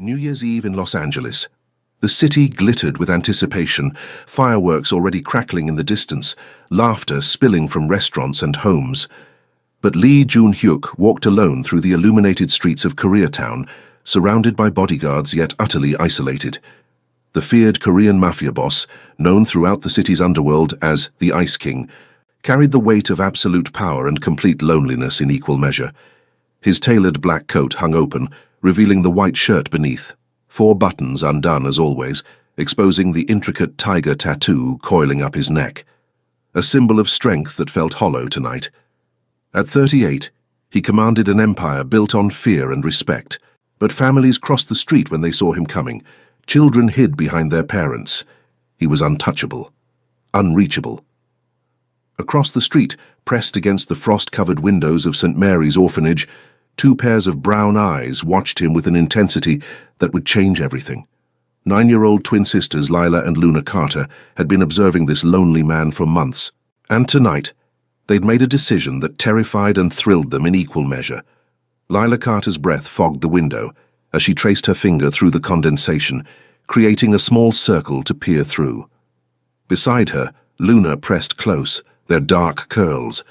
New Year's Eve in Los Angeles. The city glittered with anticipation, fireworks already crackling in the distance, laughter spilling from restaurants and homes. But Lee Jun-hyuk walked alone through the illuminated streets of Koreatown, surrounded by bodyguards yet utterly isolated. The feared Korean Mafia boss, known throughout the city's underworld as the Ice King, carried the weight of absolute power and complete loneliness in equal measure. His tailored black coat hung open, revealing the white shirt beneath, 4 buttons undone as always, exposing the intricate tiger tattoo coiling up his neck, a symbol of strength that felt hollow tonight. At 38, he commanded an empire built on fear and respect, but families crossed the street when they saw him coming. Children hid behind their parents. He was untouchable, unreachable. Across the street, pressed against the frost-covered windows of St. Mary's orphanage, 2 pairs of brown eyes watched him with an intensity that would change everything. 9-year-old twin sisters Lila and Luna Carter had been observing this lonely man for months, and tonight they'd made a decision that terrified and thrilled them in equal measure. Lila Carter's breath fogged the window as she traced her finger through the condensation, creating a small circle to peer through. Beside her, Luna pressed close, their dark curls,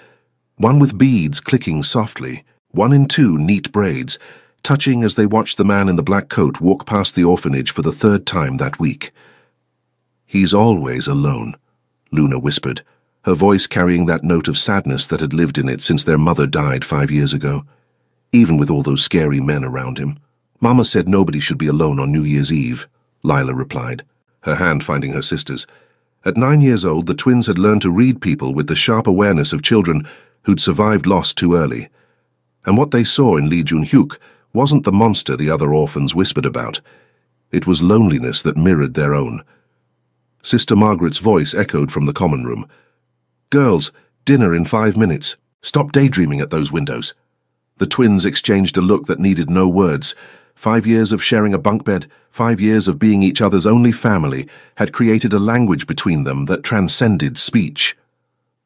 one with beads clicking softly, 1 in 2 neat braids, touching as they watched the man in the black coat walk past the orphanage for the 3rd time that week. "He's always alone," Luna whispered, her voice carrying that note of sadness that had lived in it since their mother died 5 years ago. "Even with all those scary men around him." "Mama said nobody should be alone on New Year's Eve," Lila replied, her hand finding her sister's. At 9 years old, the twins had learned to read people with the sharp awareness of children who'd survived loss too early. And what they saw in Lee Jun-hyuk wasn't the monster the other orphans whispered about. It was loneliness that mirrored their own. Sister Margaret's voice echoed from the common room. "Girls, dinner in 5 minutes. Stop daydreaming at those windows." The twins exchanged a look that needed no words. 5 years of sharing a bunk bed, 5 years of being each other's only family, had created a language between them that transcended speech.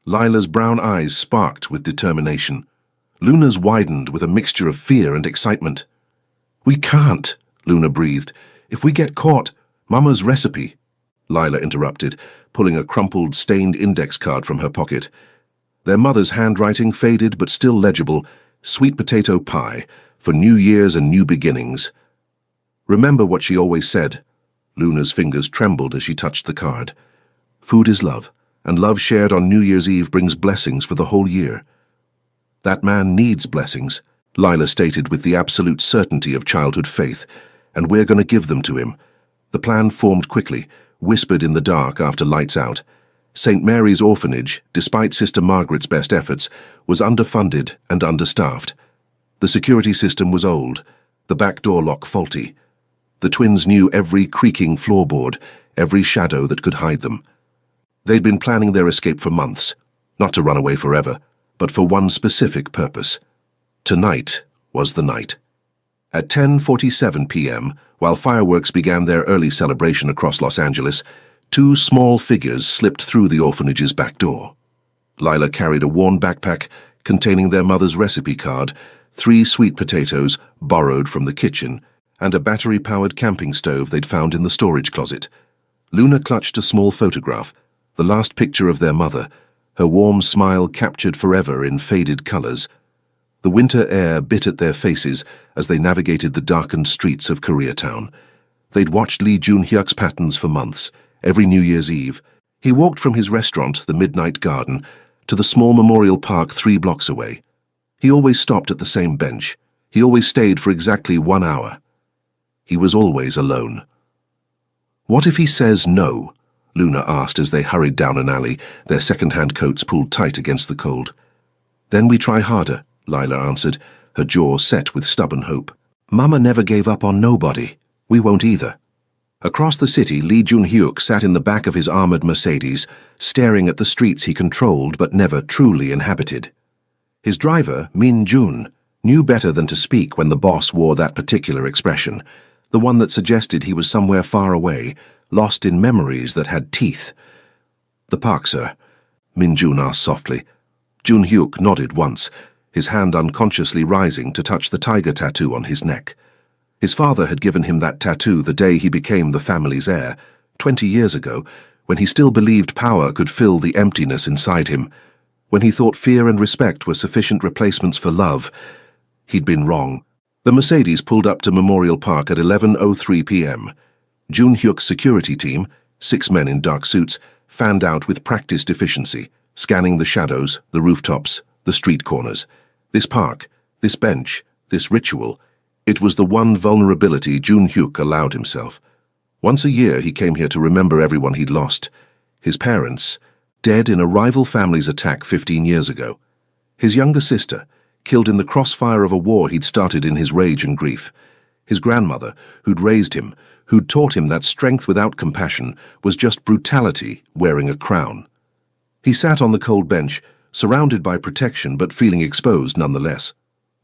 Lila's brown eyes sparked with determination. Luna's widened with a mixture of fear and excitement. "We can't," Luna breathed. "If we get caught, Mama's recipe." Lila interrupted, pulling a crumpled, stained index card from her pocket. Their mother's handwriting faded but still legible, sweet potato pie, for New Year's and new beginnings. "Remember what she always said." Luna's fingers trembled as she touched the card. "Food is love, and love shared on New Year's Eve brings blessings for the whole year." "That man needs blessings," Lila stated with the absolute certainty of childhood faith, "and we're going to give them to him." The plan formed quickly, whispered in the dark after lights out. St. Mary's orphanage, despite Sister Margaret's best efforts, was underfunded and understaffed. The security system was old, the back door lock faulty. The twins knew every creaking floorboard, every shadow that could hide them. They'd been planning their escape for months, not to run away forever, but for one specific purpose. Tonight was the night. At 10:47 p.m., while fireworks began their early celebration across Los Angeles, 2 small figures slipped through the orphanage's back door. Lila carried a worn backpack containing their mother's recipe card, 3 sweet potatoes borrowed from the kitchen, and a battery-powered camping stove they'd found in the storage closet. Luna clutched a small photograph, the last picture of their mother, her warm smile captured forever in faded colors. The winter air bit at their faces as they navigated the darkened streets of Koreatown. They'd watched Lee Jun-hyuk's patterns for months. Every New Year's Eve, he walked from his restaurant, the Midnight Garden, to the small memorial park 3 blocks away. He always stopped at the same bench. He always stayed for exactly 1 hour. He was always alone. "What if he says no?" Luna asked as they hurried down an alley, their second-hand coats pulled tight against the cold. "Then we try harder," Lila answered, her jaw set with stubborn hope. "Mama never gave up on nobody. We won't either." Across the city, Lee Jun-hyuk sat in the back of his armored Mercedes, staring at the streets he controlled but never truly inhabited. His driver, Min Jun, knew better than to speak when the boss wore that particular expression, the one that suggested he was somewhere far away, lost in memories that had teeth. "The park, sir," Min Jun asked softly. Jun-hyuk nodded once, his hand unconsciously rising to touch the tiger tattoo on his neck. His father had given him that tattoo the day he became the family's heir, 20 years ago, when he still believed power could fill the emptiness inside him, when he thought fear and respect were sufficient replacements for love. He'd been wrong. The Mercedes pulled up to Memorial Park at 11:03 p.m. June Hyuk's security team, 6 men in dark suits, fanned out with practiced efficiency, scanning the shadows, the rooftops, the street corners. This park, this bench, this ritual, it was the one vulnerability June Hyuk allowed himself. Once a year he came here to remember everyone he'd lost. His parents, dead in a rival family's attack 15 years ago. His younger sister, killed in the crossfire of a war he'd started in his rage and grief. His grandmother, who'd raised him, who'd taught him that strength without compassion was just brutality wearing a crown. He sat on the cold bench, surrounded by protection but feeling exposed nonetheless.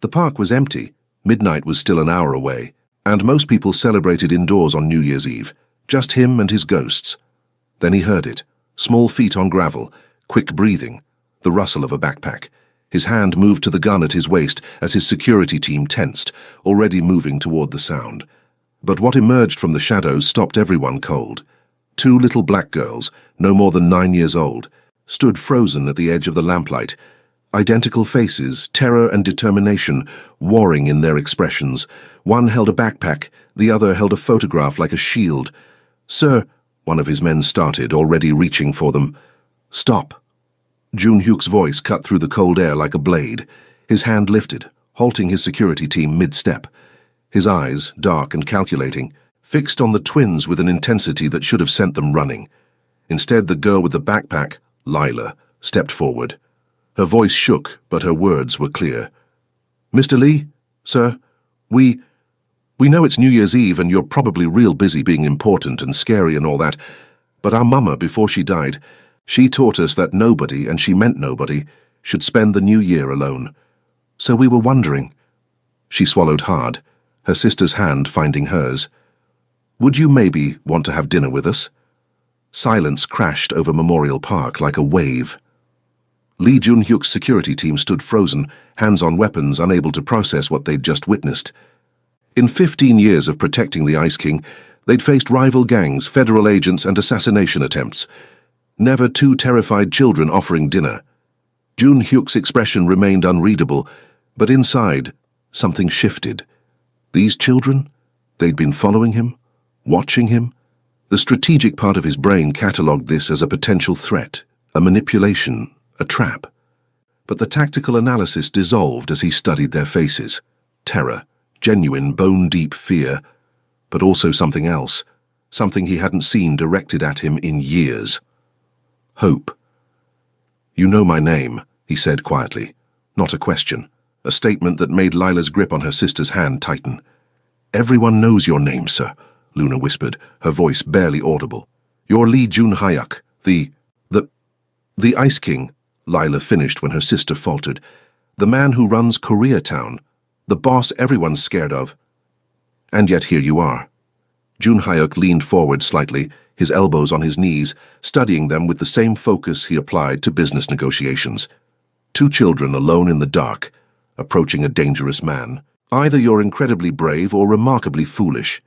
The park was empty, midnight was still an hour away, and most people celebrated indoors on New Year's Eve, just him and his ghosts. Then he heard it, small feet on gravel, quick breathing, the rustle of a backpack. His hand moved to the gun at his waist as his security team tensed, already moving toward the sound. But what emerged from the shadows stopped everyone cold. 2 little black girls, no more than 9 years old, stood frozen at the edge of the lamplight. Identical faces, terror and determination, warring in their expressions. One held a backpack, the other held a photograph like a shield. "Sir," one of his men started, already reaching for them. "Stop." June Hyuk's voice cut through the cold air like a blade. His hand lifted, halting his security team mid-step. His eyes, dark and calculating, fixed on the twins with an intensity that should have sent them running. Instead, the girl with the backpack, Lila, stepped forward. Her voice shook, but her words were clear. "Mr. Lee, sir, we know it's New Year's Eve and you're probably real busy being important and scary and all that, but our mama, before she died, she taught us that nobody, and she meant nobody, should spend the new year alone. So we were wondering." She swallowed hard, her sister's hand finding hers. "Would you maybe want to have dinner with us?" Silence crashed over Memorial Park like a wave. Lee Jun-hyuk's security team stood frozen, hands on weapons, unable to process what they'd just witnessed. In 15 years of protecting the Ice King, they'd faced rival gangs, federal agents, and assassination attempts. Never 2 terrified children offering dinner. Jun-hyuk's expression remained unreadable, but inside, something shifted. These children? They'd been following him? Watching him? The strategic part of his brain catalogued this as a potential threat, a manipulation, a trap. But the tactical analysis dissolved as he studied their faces. Terror, genuine, bone-deep fear, but also something else, something he hadn't seen directed at him in years. Hope. "You know my name," he said quietly. Not a question, a statement that made Lila's grip on her sister's hand tighten. "Everyone knows your name, sir," Luna whispered, her voice barely audible. "You're Lee Jun-hyuk, the Ice King," Lila finished when her sister faltered. "The man who runs Koreatown, the boss everyone's scared of. And yet here you are." Jun-hyuk leaned forward slightly, his elbows on his knees, studying them with the same focus he applied to business negotiations. 2 children alone in the dark, approaching a dangerous man. "Either you're incredibly brave or remarkably foolish."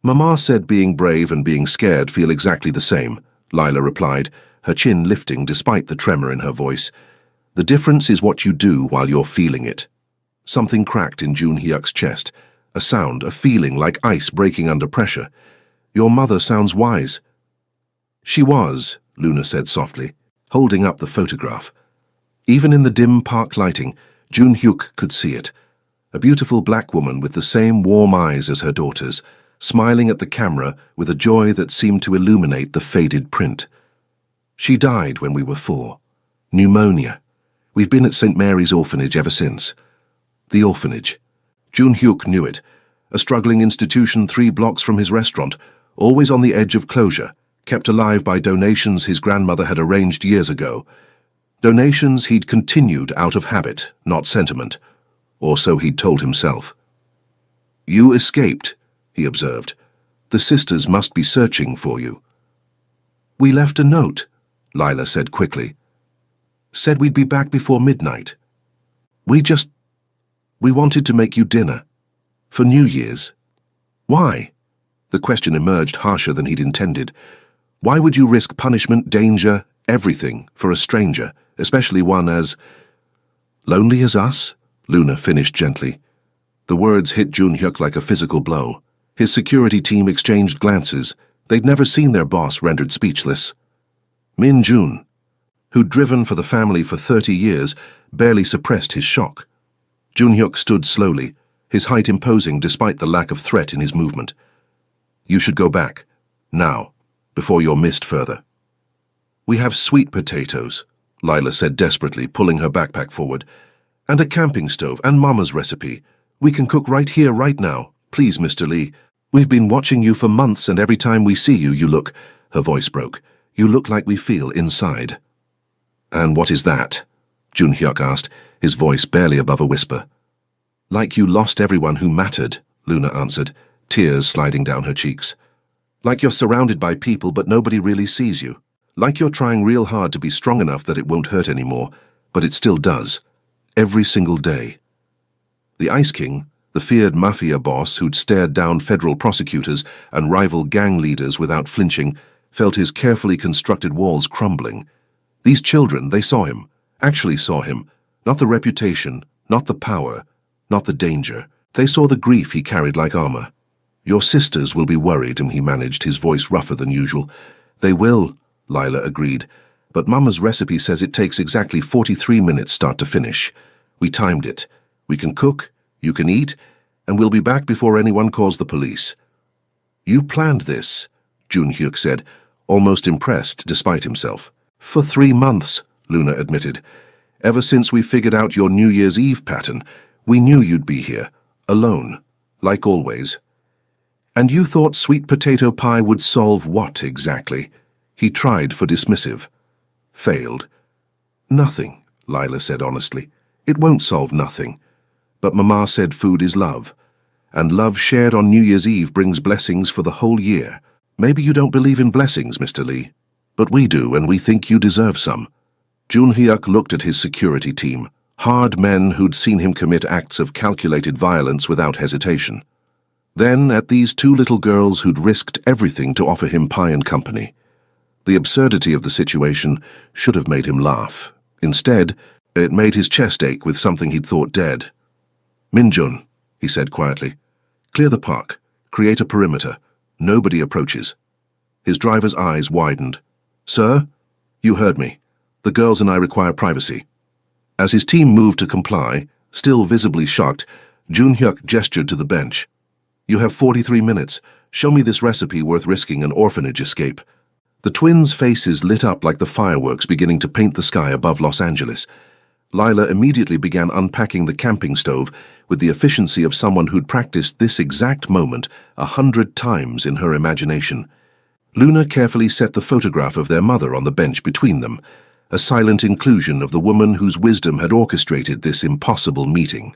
"Mama said being brave and being scared feel exactly the same," Lila replied, her chin lifting despite the tremor in her voice. "The difference is what you do while you're feeling it." Something cracked in Jun-hyuk's chest, a sound, a feeling like ice breaking under pressure. "Your mother sounds wise." "She was," Luna said softly, holding up the photograph. Even in the dim park lighting, Jun-hyuk could see it. A beautiful black woman with the same warm eyes as her daughters, smiling at the camera with a joy that seemed to illuminate the faded print. "She died when we were 4. Pneumonia. We've been at St. Mary's Orphanage ever since." The orphanage. Jun-hyuk knew it. A struggling institution 3 blocks from his restaurant, always on the edge of closure, kept alive by donations his grandmother had arranged years ago. Donations he'd continued out of habit, not sentiment. Or so he'd told himself. "You escaped," he observed. "The sisters must be searching for you." "We left a note," Lila said quickly. "Said we'd be back before midnight. We wanted to make you dinner. For New Year's." Why? The question emerged harsher than he'd intended. Why would you risk punishment, danger, everything for a stranger, especially one as lonely as us? Luna finished gently. The words hit Jun-hyuk like a physical blow. His security team exchanged glances. They'd never seen their boss rendered speechless. Min-jun, who'd driven for the family for 30 years, barely suppressed his shock. Jun-hyuk stood slowly, his height imposing despite the lack of threat in his movement. You should go back, now, before you're missed further. We have sweet potatoes, Lila said desperately, pulling her backpack forward, and a camping stove and Mama's recipe. We can cook right here, right now. Please, Mr. Lee. We've been watching you for months, and every time we see you, you look— Her voice broke. You look like we feel inside. And what is that? Jun-hyuk asked, his voice barely above a whisper. Like you lost everyone who mattered, Luna answered, tears sliding down her cheeks. Like you're surrounded by people but nobody really sees you. Like you're trying real hard to be strong enough that it won't hurt anymore, but it still does. Every single day. The Ice King, the feared Mafia boss who'd stared down federal prosecutors and rival gang leaders without flinching, felt his carefully constructed walls crumbling. These children, they saw him, actually saw him, not the reputation, not the power, not the danger. They saw the grief he carried like armor. Your sisters will be worried, and he managed, his voice rougher than usual. They will, Lila agreed, but Mama's recipe says it takes exactly 43 minutes start to finish. We timed it. We can cook, you can eat, and we'll be back before anyone calls the police. You planned this, Jun-hyuk said, almost impressed despite himself. For 3 months, Luna admitted. Ever since we figured out your New Year's Eve pattern, we knew you'd be here, alone, like always. And you thought sweet potato pie would solve what exactly? He tried for dismissive. Failed. Nothing, Lila said honestly. It won't solve nothing. But Mama said food is love. And love shared on New Year's Eve brings blessings for the whole year. Maybe you don't believe in blessings, Mr. Lee. But we do, and we think you deserve some. Jun-hyuk looked at his security team, hard men who'd seen him commit acts of calculated violence without hesitation. Then at these 2 little girls who'd risked everything to offer him pie and company. The absurdity of the situation should have made him laugh. Instead, it made his chest ache with something he'd thought dead. Min-jun, he said quietly, clear the park, create a perimeter. Nobody approaches. His driver's eyes widened. Sir, you heard me. The girls and I require privacy. As his team moved to comply, still visibly shocked, Jun-hyuk gestured to the bench. You have 43 minutes. Show me this recipe worth risking an orphanage escape. The twins' faces lit up like the fireworks beginning to paint the sky above Los Angeles. Lila immediately began unpacking the camping stove with the efficiency of someone who'd practiced this exact moment 100 times in her imagination. Luna carefully set the photograph of their mother on the bench between them, a silent inclusion of the woman whose wisdom had orchestrated this impossible meeting.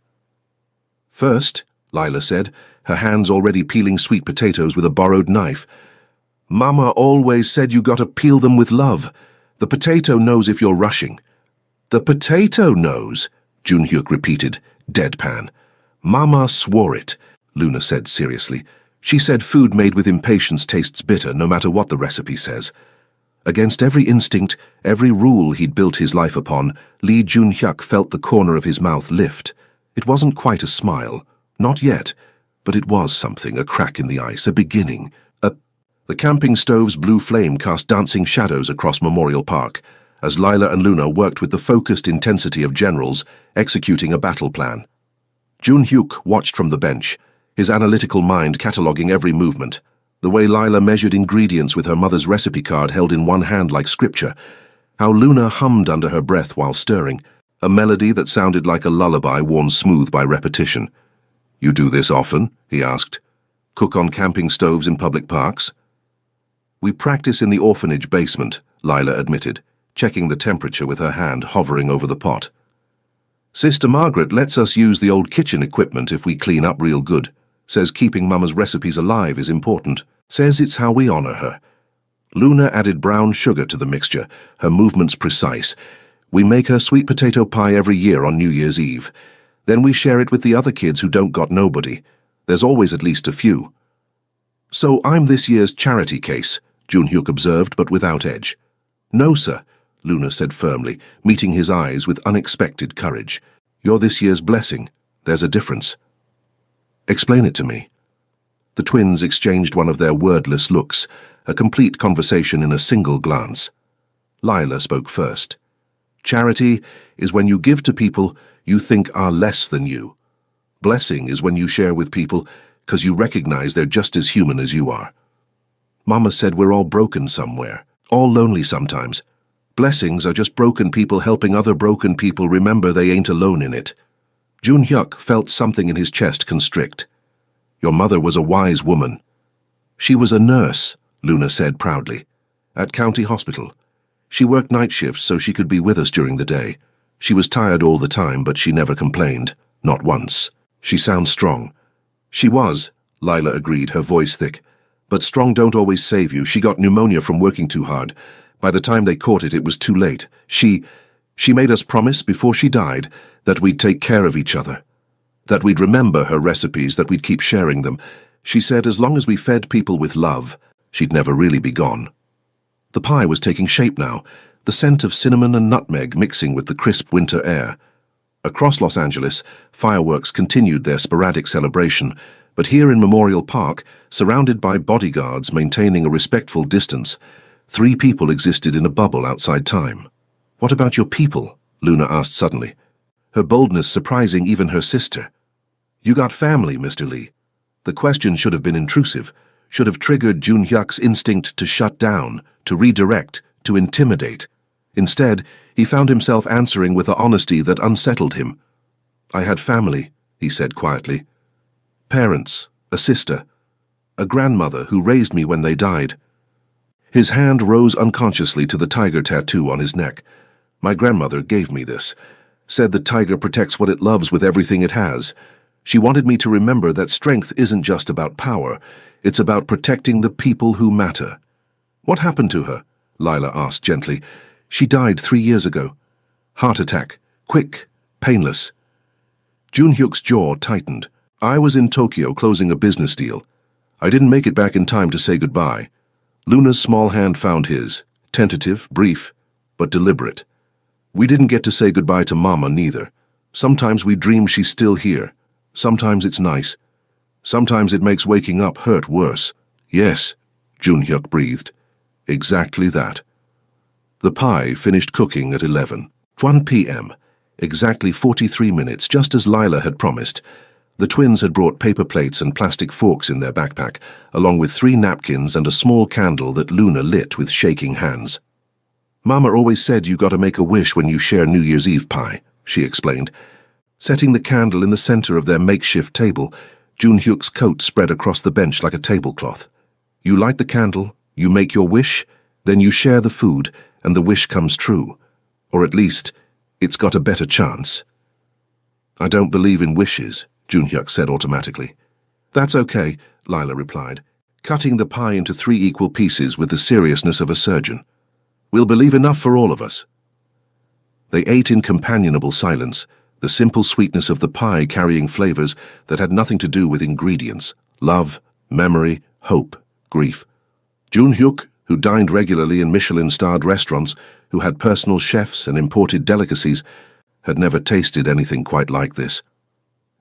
First, Lila said, her hands already peeling sweet potatoes with a borrowed knife. Mama always said you gotta peel them with love. The potato knows if you're rushing. The potato knows, Jun-hyuk repeated, deadpan. Mama swore it, Luna said seriously. She said food made with impatience tastes bitter no matter what the recipe says. Against every instinct, every rule he'd built his life upon, Lee Jun-hyuk felt the corner of his mouth lift. It wasn't quite a smile. Not yet. But it was something, a crack in the ice, a beginning. The camping stove's blue flame cast dancing shadows across Memorial Park, as Lila and Luna worked with the focused intensity of generals executing a battle plan. Jun-hyuk watched from the bench, his analytical mind cataloguing every movement, the way Lila measured ingredients with her mother's recipe card held in one hand like scripture, how Luna hummed under her breath while stirring, a melody that sounded like a lullaby worn smooth by repetition. You do this often? He asked. Cook on camping stoves in public parks? We practice in the orphanage basement, Lila admitted, checking the temperature with her hand hovering over the pot. Sister Margaret lets us use the old kitchen equipment if we clean up real good. Says keeping Mama's recipes alive is important. Says it's how we honor her. Luna added brown sugar to the mixture, her movements precise. We make her sweet potato pie every year on New Year's Eve. Then we share it with the other kids who don't got nobody. There's always at least a few. "So I'm this year's charity case," Junhyuk observed, but without edge. "No, sir," Luna said firmly, meeting his eyes with unexpected courage. "You're this year's blessing. There's a difference." "Explain it to me." The twins exchanged one of their wordless looks, a complete conversation in a single glance. Lila spoke first. "Charity is when you give to people you think are less than you. Blessing is when you share with people because you recognize they're just as human as you are. Mama said we're all broken somewhere, all lonely sometimes. Blessings are just broken people helping other broken people remember they ain't alone in it." Junhyuk felt something in his chest constrict. "Your mother was a wise woman." "She was a nurse," Luna said proudly, "at County Hospital. She worked night shifts so she could be with us during the day. She was tired all the time, but she never complained, not once." "She sounds strong." "She was," Lila agreed, her voice thick. "But strong don't always save you. She got pneumonia from working too hard. By the time they caught it, it was too late. She made us promise before she died that we'd take care of each other, that we'd remember her recipes, that we'd keep sharing them. She said as long as we fed people with love, she'd never really be gone." The pie was taking shape now, the scent of cinnamon and nutmeg mixing with the crisp winter air. Across Los Angeles, fireworks continued their sporadic celebration, but here in Memorial Park, surrounded by bodyguards maintaining a respectful distance, 3 people existed in a bubble outside time. "What about your people?" Luna asked suddenly, her boldness surprising even her sister. "You got family, Mr. Lee." The question should have been intrusive, should have triggered Junhyuk's instinct to shut down, to redirect, to intimidate. Instead, he found himself answering with a honesty that unsettled him. "I had family," he said quietly. "Parents, a sister, a grandmother who raised me when they died." His hand rose unconsciously to the tiger tattoo on his neck. "My grandmother gave me this, said the tiger protects what it loves with everything it has. She wanted me to remember that strength isn't just about power, it's about protecting the people who matter." "What happened to her?" Lila asked gently. "She died 3 years ago. Heart attack. Quick. Painless." Junhyuk's jaw tightened. "I was in Tokyo closing a business deal. I didn't make it back in time to say goodbye." Luna's small hand found his, tentative, brief, but deliberate. "We didn't get to say goodbye to Mama neither. Sometimes we dream she's still here. Sometimes it's nice. Sometimes it makes waking up hurt worse." "Yes," Junhyuk breathed. "Exactly that." The pie finished cooking at 11:01 p.m., exactly 43 minutes, just as Lila had promised. The twins had brought paper plates and plastic forks in their backpack, along with 3 napkins and a small candle that Luna lit with shaking hands. "Mama always said you gotta make a wish when you share New Year's Eve pie," she explained. Setting the candle in the center of their makeshift table, Junhyuk's coat spread across the bench like a tablecloth. "You light the candle, you make your wish, then you share the food, and the wish comes true. Or at least, it's got a better chance." "I don't believe in wishes," Junhyuk said automatically. "That's okay," Lila replied, cutting the pie into 3 equal pieces with the seriousness of a surgeon. "We'll believe enough for all of us." They ate in companionable silence, the simple sweetness of the pie carrying flavors that had nothing to do with ingredients: love, memory, hope, grief. Junhyuk, who dined regularly in Michelin-starred restaurants, who had personal chefs and imported delicacies, had never tasted anything quite like this.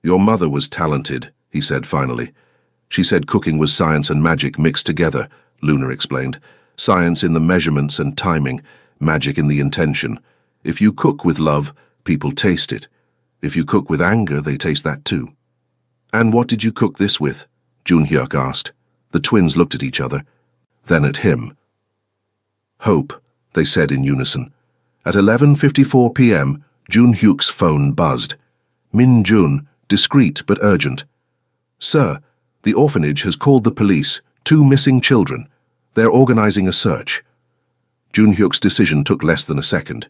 "Your mother was talented," he said finally. "She said cooking was science and magic mixed together," Luna explained. "Science in the measurements and timing, magic in the intention. If you cook with love, people taste it. If you cook with anger, they taste that too." "And what did you cook this with?" Junhyuk asked. The twins looked at each other, then at him. "Hope," they said in unison. At 11:54 p.m., Junhyuk's phone buzzed. Min Jun, discreet but urgent. "Sir, the orphanage has called the police. 2 missing children. They're organizing a search." Junhyuk's decision took less than a second.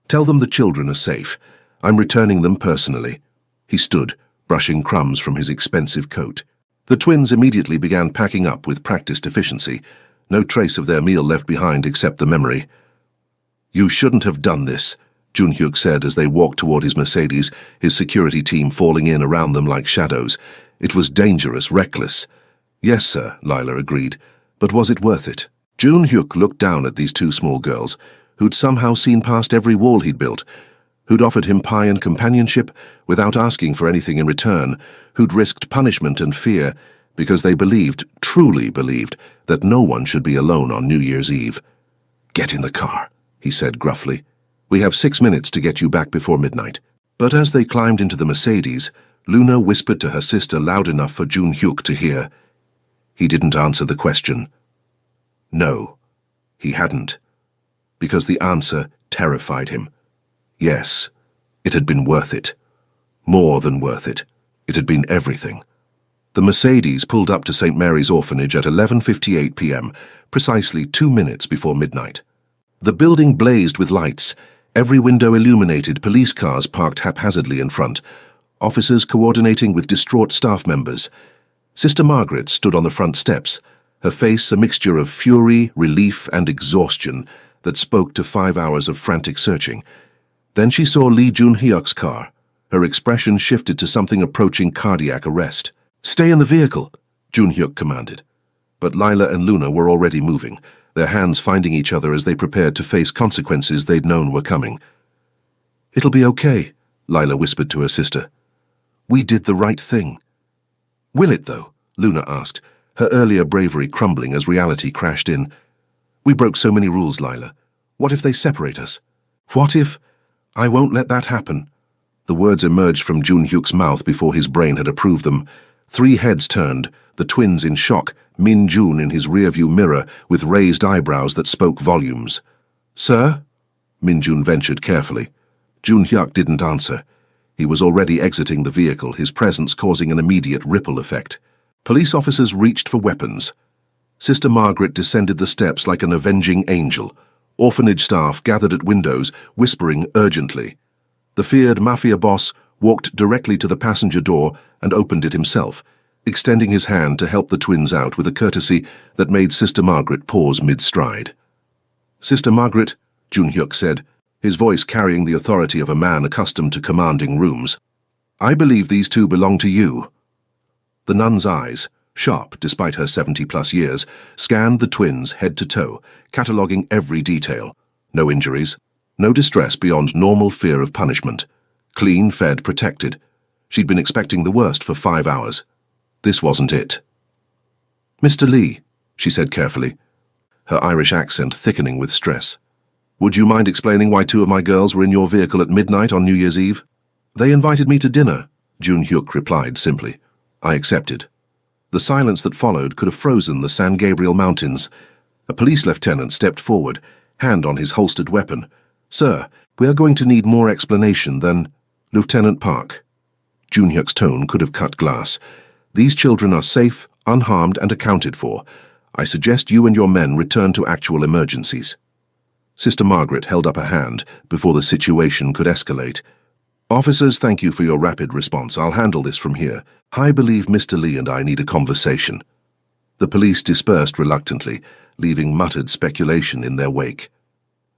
"Tell them the children are safe. I'm returning them personally." He stood, brushing crumbs from his expensive coat. The twins immediately began packing up with practiced efficiency, no trace of their meal left behind except the memory. "You shouldn't have done this," Junhyuk said as they walked toward his Mercedes, his security team falling in around them like shadows. "It was dangerous, reckless. Yes, sir, Lila agreed. But was it worth it? June Hyuk looked down at these two small girls, who'd somehow seen past every wall he'd built, who'd offered him pie and companionship without asking for anything in return, who'd risked punishment and fear because they believed, truly believed, that no one should be alone on New Year's Eve. "Get in the car," he said gruffly. "We have 6 minutes to get you back before midnight." But as they climbed into the Mercedes, Luna whispered to her sister loud enough for June Hyuk to hear. He didn't answer the question. No, he hadn't, because the answer terrified him. Yes, it had been worth it. More than worth it. It had been everything. The Mercedes pulled up to St. Mary's Orphanage at 11:58 p.m., precisely 2 minutes before midnight. The building blazed with lights, every window illuminated, police cars parked haphazardly in front, officers coordinating with distraught staff members. Sister Margaret stood on the front steps, her face a mixture of fury, relief, and exhaustion that spoke to 5 hours of frantic searching. Then she saw Lee Jun-hyuk's car. Her expression shifted to something approaching cardiac arrest. "Stay in the vehicle," Jun-hyuk commanded. But Lila and Luna were already moving, their hands finding each other as they prepared to face consequences they'd known were coming. "It'll be okay," Lila whispered to her sister. "We did the right thing." "Will it, though?" Luna asked, her earlier bravery crumbling as reality crashed in. "We broke so many rules, Lila. What if they separate us? What if—" "I won't let that happen." The words emerged from Jun Hyuk's mouth before his brain had approved them. 3 heads turned, the twins in shock, Min Jun in his rearview mirror with raised eyebrows that spoke volumes. "Sir?" Min Jun ventured carefully. Jun Hyuk didn't answer. He was already exiting the vehicle, his presence causing an immediate ripple effect. Police officers reached for weapons. Sister Margaret descended the steps like an avenging angel. Orphanage staff gathered at windows, whispering urgently. The feared Mafia boss walked directly to the passenger door and opened it himself, extending his hand to help the twins out with a courtesy that made Sister Margaret pause mid-stride. "Sister Margaret," Jun Hyuk said, his voice carrying the authority of a man accustomed to commanding rooms, "I believe these two belong to you." The nun's eyes, sharp despite her 70-plus years, scanned the twins head to toe, cataloguing every detail. No injuries, no distress beyond normal fear of punishment. Clean, fed, protected. She'd been expecting the worst for 5 hours. This wasn't it. "Mr. Lee," she said carefully, her Irish accent thickening with stress, "would you mind explaining why 2 of my girls were in your vehicle at midnight on New Year's Eve?" "They invited me to dinner," Jun Hyuk replied simply. "I accepted." The silence that followed could have frozen the San Gabriel Mountains. A police lieutenant stepped forward, hand on his holstered weapon. "Sir, we are going to need more explanation than—" "Lieutenant Park." Jun Hyuk's tone could have cut glass. "These children are safe, unharmed, and accounted for. I suggest you and your men return to actual emergencies." Sister Margaret held up a hand before the situation could escalate. "Officers, thank you for your rapid response. I'll handle this from here. I believe Mr. Lee and I need a conversation." The police dispersed reluctantly, leaving muttered speculation in their wake.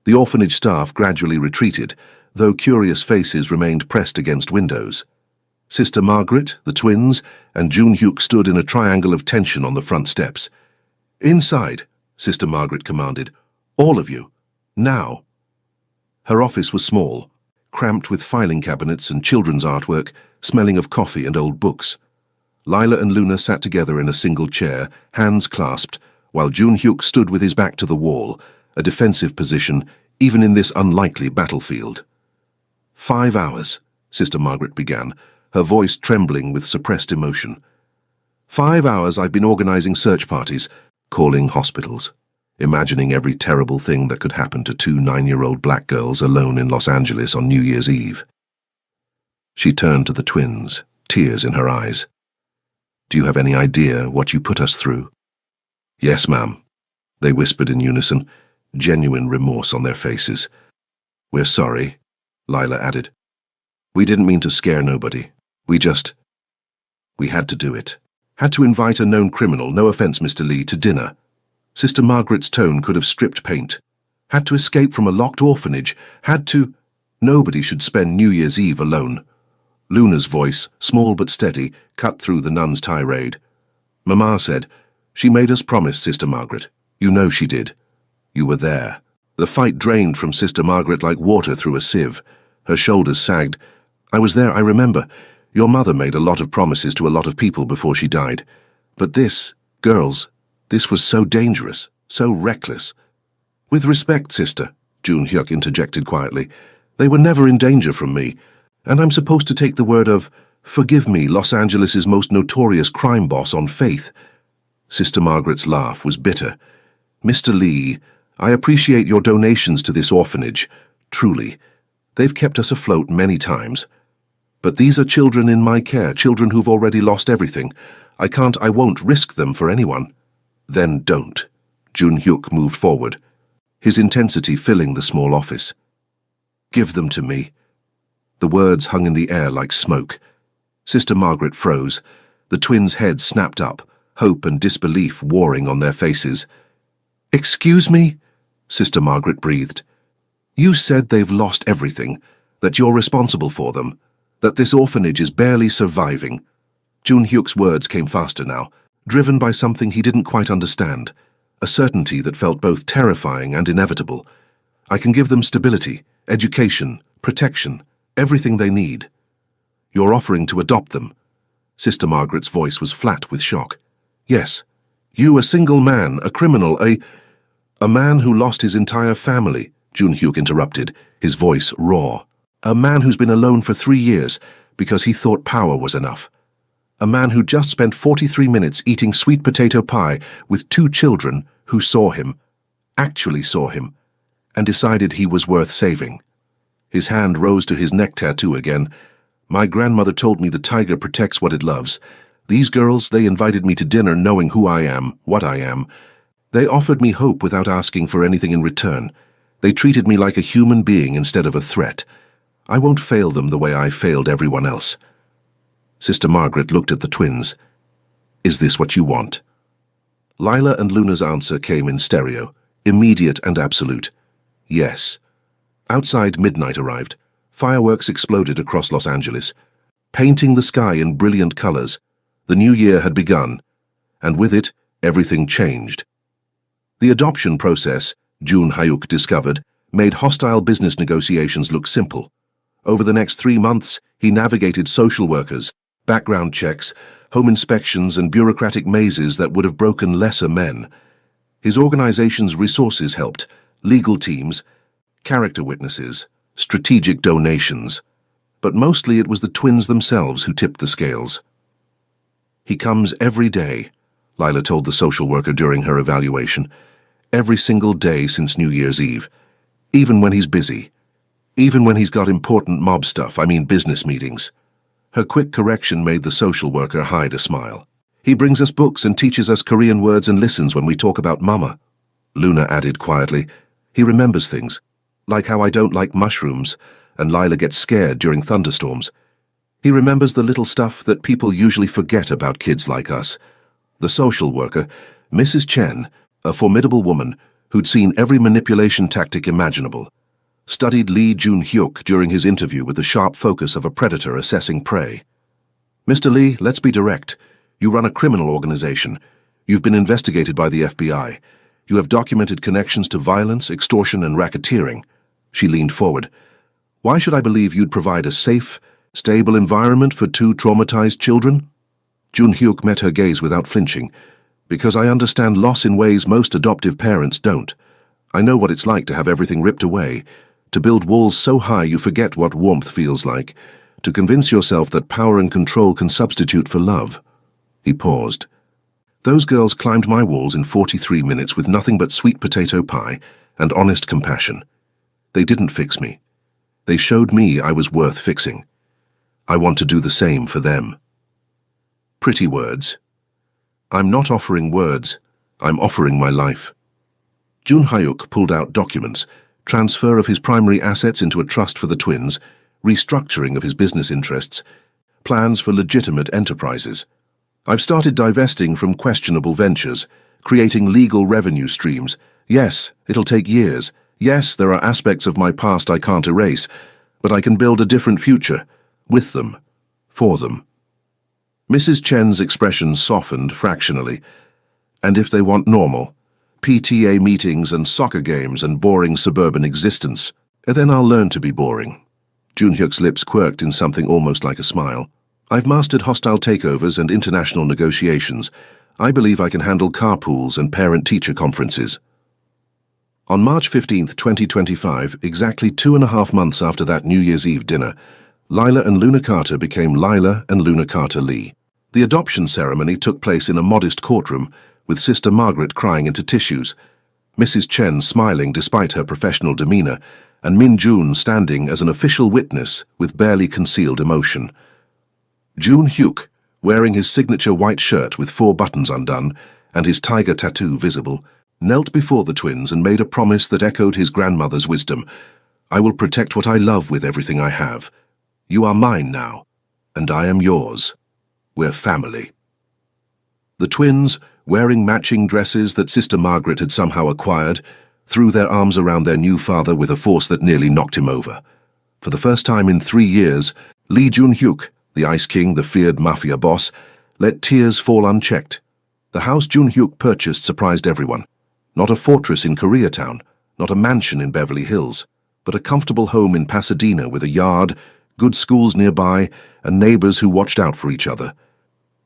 The orphanage staff gradually retreated, though curious faces remained pressed against windows. Sister Margaret, the twins, and Jun Hyuk stood in a triangle of tension on the front steps. "Inside," Sister Margaret commanded. "All of you. Now." Her office was small, cramped with filing cabinets and children's artwork, smelling of coffee and old books. Lila and Luna sat together in a single chair, hands clasped, while Jun Hyuk stood with his back to the wall, a defensive position even in this unlikely battlefield. 5 hours, Sister Margaret began, her voice trembling with suppressed emotion. 5 hours I've been organizing search parties, calling hospitals, imagining every terrible thing that could happen to 2 9-year-old black girls alone in Los Angeles on New Year's Eve. She turned to the twins, tears in her eyes. "Do you have any idea what you put us through?" "Yes, ma'am," they whispered in unison, genuine remorse on their faces. "We're sorry," Lila added. "We didn't mean to scare nobody. We had to do it. Had to invite a known criminal, no offense, Mr. Lee, to dinner." Sister Margaret's tone could have stripped paint. "Had to escape from a locked orphanage. Had to—" "Nobody should spend New Year's Eve alone." Luna's voice, small but steady, cut through the nun's tirade. Mama said, "She made us promise, Sister Margaret. You know she did. You were there." The fight drained from Sister Margaret like water through a sieve. Her shoulders sagged. "I was there, I remember. Your mother made a lot of promises to a lot of people before she died. But this, girls, this was so dangerous, so reckless." "With respect, sister," Jun Hyuk interjected quietly, "they were never in danger from me, and I'm supposed to take the word of, forgive me, Los Angeles' most notorious crime boss on faith." Sister Margaret's laugh was bitter. "Mr. Lee, I appreciate your donations to this orphanage, truly. They've kept us afloat many times. But these are children in my care, children who've already lost everything. I won't risk them for anyone." "Then don't." Jun Hyuk moved forward, his intensity filling the small office. "Give them to me." The words hung in the air like smoke. Sister Margaret froze. The twins' heads snapped up, hope and disbelief warring on their faces. "Excuse me?" Sister Margaret breathed. "You said they've lost everything, that you're responsible for them, that this orphanage is barely surviving." Jun Hyuk's words came faster now, driven by something he didn't quite understand, a certainty that felt both terrifying and inevitable. "I can give them stability, education, protection, everything they need." "You're offering to adopt them." Sister Margaret's voice was flat with shock. "Yes. You, a single man, a criminal, a man who lost his entire family," Jun Hyuk interrupted, his voice raw. "A man who's been alone for 3 years because he thought power was enough. A man who just spent 43 minutes eating sweet potato pie with 2 children who saw him, actually saw him, and decided he was worth saving." His hand rose to his neck tattoo again. "My grandmother told me the tiger protects what it loves. These girls, they invited me to dinner knowing who I am, what I am. They offered me hope without asking for anything in return. They treated me like a human being instead of a threat. I won't fail them the way I failed everyone else." Sister Margaret looked at the twins. "Is this what you want?" Lila and Luna's answer came in stereo, immediate and absolute. Yes. Outside, midnight arrived. Fireworks exploded across Los Angeles, painting the sky in brilliant colors. The new year had begun, and with it, everything changed. The adoption process, Jun Hyuk discovered, made hostile business negotiations look simple. Over the next 3 months, he navigated social workers, background checks, home inspections, and bureaucratic mazes that would have broken lesser men. His organization's resources helped: legal teams, character witnesses, strategic donations. But mostly it was the twins themselves who tipped the scales. "He comes every day," Lila told the social worker during her evaluation. "Every single day since New Year's Eve. Even when he's busy. Even when he's got important mob stuff, business meetings." Her quick correction made the social worker hide a smile. "He brings us books and teaches us Korean words and listens when we talk about mama." Luna added quietly, "He remembers things, like how I don't like mushrooms, and Lila gets scared during thunderstorms. He remembers the little stuff that people usually forget about kids like us." The social worker, Mrs. Chen, a formidable woman who'd seen every manipulation tactic imaginable, studied Lee Jun Hyuk during his interview with the sharp focus of a predator assessing prey. "Mr. Lee, let's be direct. You run a criminal organization. You've been investigated by the FBI. You have documented connections to violence, extortion, and racketeering." She leaned forward. "Why should I believe you'd provide a safe, stable environment for 2 traumatized children?" Jun Hyuk met her gaze without flinching. "Because I understand loss in ways most adoptive parents don't. I know what it's like to have everything ripped away, to build walls so high you forget what warmth feels like, to convince yourself that power and control can substitute for love." He paused. "Those girls climbed my walls in 43 minutes with nothing but sweet potato pie and honest compassion. They didn't fix me. They showed me I was worth fixing. I want to do the same for them." Pretty words. "I'm not offering words. I'm offering my life." Jun Hyuk pulled out documents, transfer of his primary assets into a trust for the twins, restructuring of his business interests, plans for legitimate enterprises. "I've started divesting from questionable ventures, creating legal revenue streams. Yes, it'll take years. Yes, there are aspects of my past I can't erase, but I can build a different future, with them, for them." Mrs. Chen's expression softened fractionally. And if they want normal, PTA meetings and soccer games and boring suburban existence, then I'll learn to be boring. Junhyuk's lips quirked in something almost like a smile. I've mastered hostile takeovers and international negotiations. I believe I can handle carpools and parent-teacher conferences. On March 15, 2025, exactly 2.5 months after that New Year's Eve dinner, Lila and Luna Carter became Lila and Luna Carter Lee. The adoption ceremony took place in a modest courtroom, with Sister Margaret crying into tissues, Mrs. Chen smiling despite her professional demeanor, and Min Jun standing as an official witness with barely concealed emotion. Jun Hyuk, wearing his signature white shirt with 4 buttons undone and his tiger tattoo visible, knelt before the twins and made a promise that echoed his grandmother's wisdom. I will protect what I love with everything I have. You are mine now, and I am yours. We're family. The twins, wearing matching dresses that Sister Margaret had somehow acquired, threw their arms around their new father with a force that nearly knocked him over. For the first time in 3 years, Lee Jun-hyuk, the Ice King, the feared Mafia boss, let tears fall unchecked. The house Jun-hyuk purchased surprised everyone. Not a fortress in Koreatown, not a mansion in Beverly Hills, but a comfortable home in Pasadena with a yard, good schools nearby, and neighbors who watched out for each other.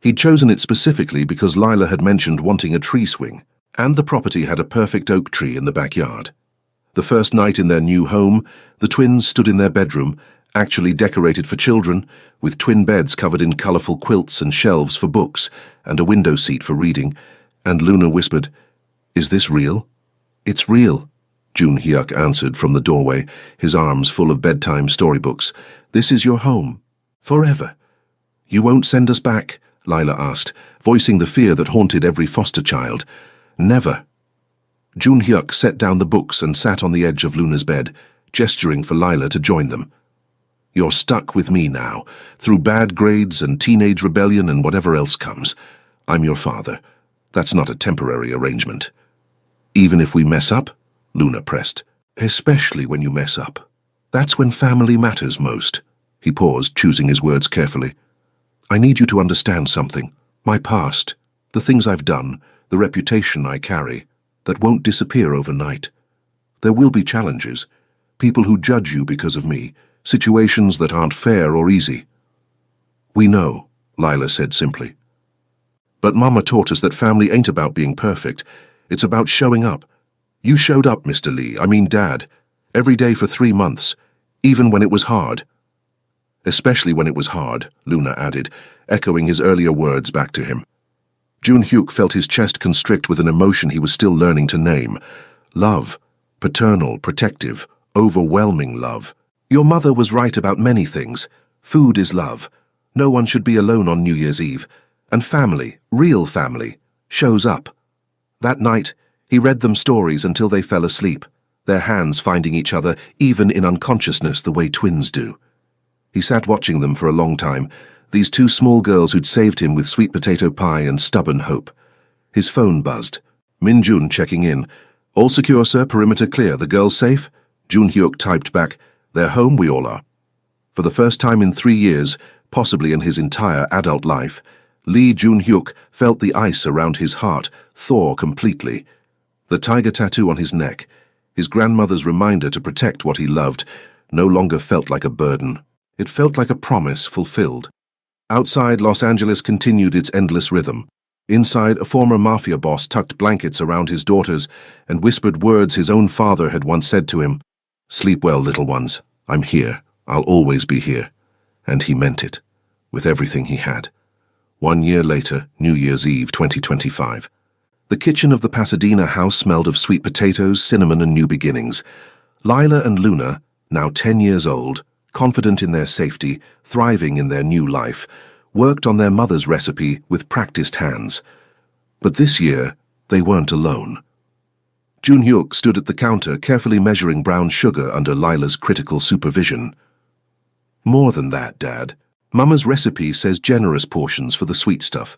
He'd chosen it specifically because Lila had mentioned wanting a tree swing, and the property had a perfect oak tree in the backyard. The first night in their new home, the twins stood in their bedroom, actually decorated for children, with twin beds covered in colorful quilts and shelves for books, and a window seat for reading, and Luna whispered, "Is this real?" "It's real," Jun-hyuk answered from the doorway, his arms full of bedtime storybooks. "This is your home. Forever." "You won't send us back?" Lila asked, voicing the fear that haunted every foster child. "Never." Jun-hyuk set down the books and sat on the edge of Luna's bed, gesturing for Lila to join them. "You're stuck with me now, through bad grades and teenage rebellion and whatever else comes. I'm your father. That's not a temporary arrangement." "Even if we mess up?" Luna pressed. "Especially when you mess up. That's when family matters most." He paused, choosing his words carefully. "I need you to understand something. My past, the things I've done, the reputation I carry, that won't disappear overnight. There will be challenges, people who judge you because of me, situations that aren't fair or easy." "We know," Lila said simply. "But Mama taught us that family ain't about being perfect. It's about showing up. You showed up, Mr. Lee, Dad, every day for 3 months, even when it was hard." "Especially when it was hard," Luna added, echoing his earlier words back to him. Jun-hyuk felt his chest constrict with an emotion he was still learning to name. Love. Paternal, protective, overwhelming love. "Your mother was right about many things. Food is love. No one should be alone on New Year's Eve. And family, real family, shows up." That night, he read them stories until they fell asleep, their hands finding each other even in unconsciousness the way twins do. He sat watching them for a long time, these 2 small girls who'd saved him with sweet potato pie and stubborn hope. His phone buzzed. Min Jun checking in. "All secure, sir, perimeter clear. The girls safe?" Jun-hyuk typed back, "They're home, we all are." For the first time in 3 years, possibly in his entire adult life, Lee Jun-hyuk felt the ice around his heart thaw completely. The tiger tattoo on his neck, his grandmother's reminder to protect what he loved, no longer felt like a burden. It felt like a promise fulfilled. Outside, Los Angeles continued its endless rhythm. Inside, a former Mafia boss tucked blankets around his daughters and whispered words his own father had once said to him. "Sleep well, little ones. I'm here. I'll always be here." And he meant it, with everything he had. 1 year later, New Year's Eve 2025. The kitchen of the Pasadena house smelled of sweet potatoes, cinnamon, and new beginnings. Lila and Luna, now 10 years old, confident in their safety, thriving in their new life, worked on their mother's recipe with practiced hands. But this year, they weren't alone. Jun-hyuk stood at the counter carefully measuring brown sugar under Lila's critical supervision. "More than that, Dad. Mama's recipe says generous portions for the sweet stuff."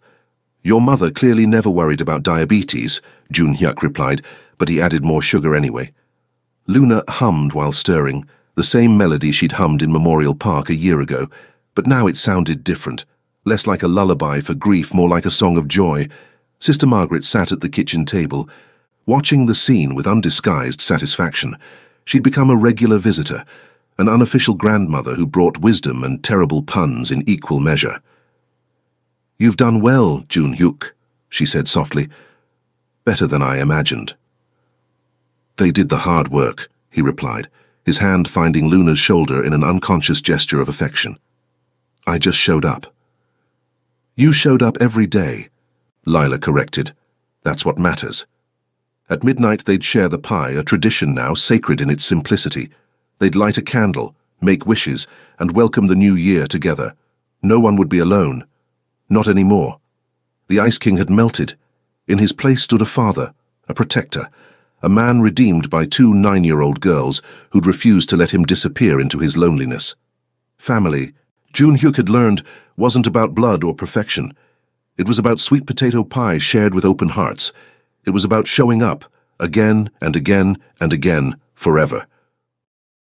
"Your mother clearly never worried about diabetes," Jun-hyuk replied, but he added more sugar anyway. Luna hummed while stirring, the same melody she'd hummed in Memorial Park a year ago, but now it sounded different, Less like a lullaby for grief, more like a song of joy. Sister Margaret sat at the kitchen table, watching the scene with undisguised satisfaction. She'd become a regular visitor, an unofficial grandmother who brought wisdom and terrible puns in equal measure. "You've done well, Jun Hyuk," she said softly. "Better than I imagined." "They did the hard work," he replied, his hand finding Luna's shoulder in an unconscious gesture of affection. "I just showed up." "You showed up every day," Lila corrected. "That's what matters." At midnight they'd share the pie, a tradition now sacred in its simplicity. They'd light a candle, make wishes, and welcome the new year together. No one would be alone. Not anymore. The Ice King had melted. In his place stood a father, a protector, a man redeemed by two 9-year-old girls who'd refused to let him disappear into his loneliness. Family, Jun Hyuk had learned, wasn't about blood or perfection. It was about sweet potato pie shared with open hearts. It was about showing up, again and again and again, forever.